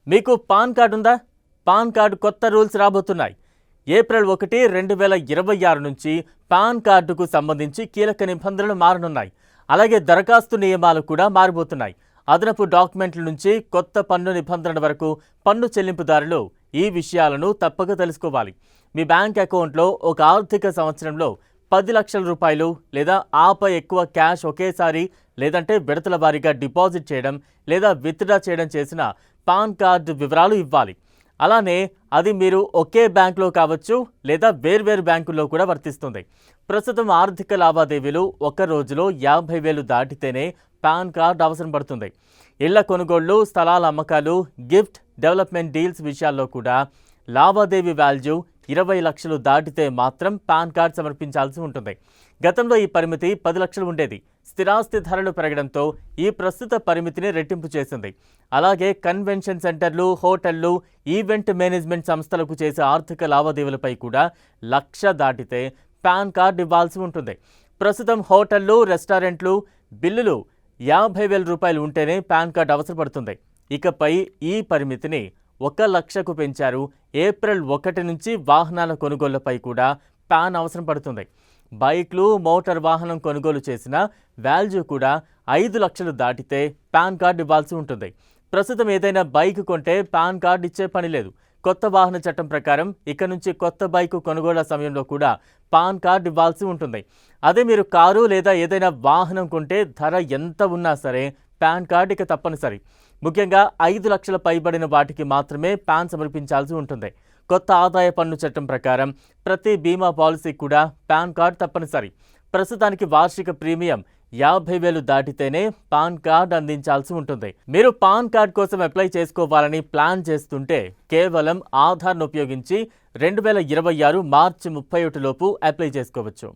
మీకు pan card ఉందా? Pan card కొత్త రూల్స్ రాబోతున్నాయి. ఏప్రిల్ 1, 2026 నుంచి పాన్ కార్డుకు సంబంధించి కీలక నిబంధనలు మారనున్నాయి. అలాగే దరఖాస్తు నియమాలు కూడా మారిపోతున్నాయి. అదనపు డాక్యుమెంట్ల నుంచి కొత్త పన్ను నిబంధనల వరకు పన్ను చెల్లింపుదారులు ఈ విషయాలను తప్పక తెలుసుకోవాలి. మీ బ్యాంక్ అకౌంట్లో ఒక ఆర్థిక సంవత్సరంలో 10 లక్షల రూపాయలు లేదా ఆపై ఎక్కువ క్యాష్ ఒకేసారి లేదంటే విడతల వారీగా డిపాజిట్ చేయడం లేదా విత్డ్రా చేయడం చేసిన పాన్ కార్డు వివరాలు ఇవ్వాలి. అలానే అది మీరు ఒకే బ్యాంకులో కావచ్చు లేదా వేర్వేరు బ్యాంకుల్లో కూడా వర్తిస్తుంది. ప్రస్తుతం ఆర్థిక లావాదేవీలు ఒక రోజులో 50,000 దాటితేనే పాన్ కార్డు అవసరం పడుతుంది. ఇళ్ల కొనుగోళ్లు, స్థలాల అమ్మకాలు, గిఫ్ట్, డెవలప్మెంట్ డీల్స్ విషయాల్లో కూడా లావాదేవీ వాల్యూ 20 లక్షలు దాటితే మాత్రం పాన్ కార్డ్ సమర్పించాల్సి ఉంటుంది. గతంలో ఈ పరిమితి 10 లక్షలు ఉండేది. స్థిరాస్తి ధరలు పెరగడంతో ఈ ప్రస్తుత పరిమితిని రెట్టింపు చేసింది. అలాగే కన్వెన్షన్ సెంటర్లు, హోటళ్లు, ఈవెంట్ మేనేజ్మెంట్ సంస్థలకు చేసే ఆర్థిక లావాదేవీలపై కూడా 1 లక్ష దాటితే పాన్ కార్డు ఇవ్వాల్సి ఉంటుంది. ప్రస్తుతం హోటళ్లు, రెస్టారెంట్లు బిల్లులు 50,000 రూపాయలు ఉంటేనే పాన్ కార్డు అవసరపడుతుంది. ఇకపై ఈ పరిమితిని 1 లక్షకు పెంచారు. ఏప్రిల్ 1 నుంచి వాహనాల కొనుగోళ్లపై కూడా పాన్ అవసరం పడుతుంది. బైక్లు, మోటార్ వాహనం కొనుగోలు చేసిన వాల్యూ కూడా 5 లక్షలు దాటితే పాన్ కార్డు ఇవ్వాల్సి ఉంటుంది. ప్రస్తుతం ఏదైనా బైక్ కొంటే పాన్ కార్డు ఇచ్చే పని లేదు. కొత్త వాహన చట్టం ప్రకారం ఇక నుంచి కొత్త బైక్ కొనుగోళ్ల సమయంలో కూడా పాన్ కార్డు ఇవ్వాల్సి ఉంటుంది. అదే మీరు కారు లేదా ఏదైనా వాహనం కొంటే ధర ఎంత ఉన్నా సరే పాన్ కార్డు ఇక తప్పనిసరి. ముఖ్యంగా 5 లక్షల పైబడిన వాటికి మాత్రమే పాన్ సమర్పించాల్సి ఉంటుంది. కొత్త ఆదాయ పన్ను చట్టం ప్రకారం ప్రతి బీమా పాలసీ కూడా పాన్ కార్డు తప్పనిసరి. ప్రస్తుతానికి వార్షిక ప్రీమియం 50,000 దాటితేనే పాన్ కార్డు అందించాల్సి ఉంటుంది. మీరు పాన్ కార్డు కోసం అప్లై చేసుకోవాలని ప్లాన్ చేస్తుంటే కేవలం ఆధార్ను ఉపయోగించి 2026 మార్చి 31 లోపు అప్లై చేసుకోవచ్చు.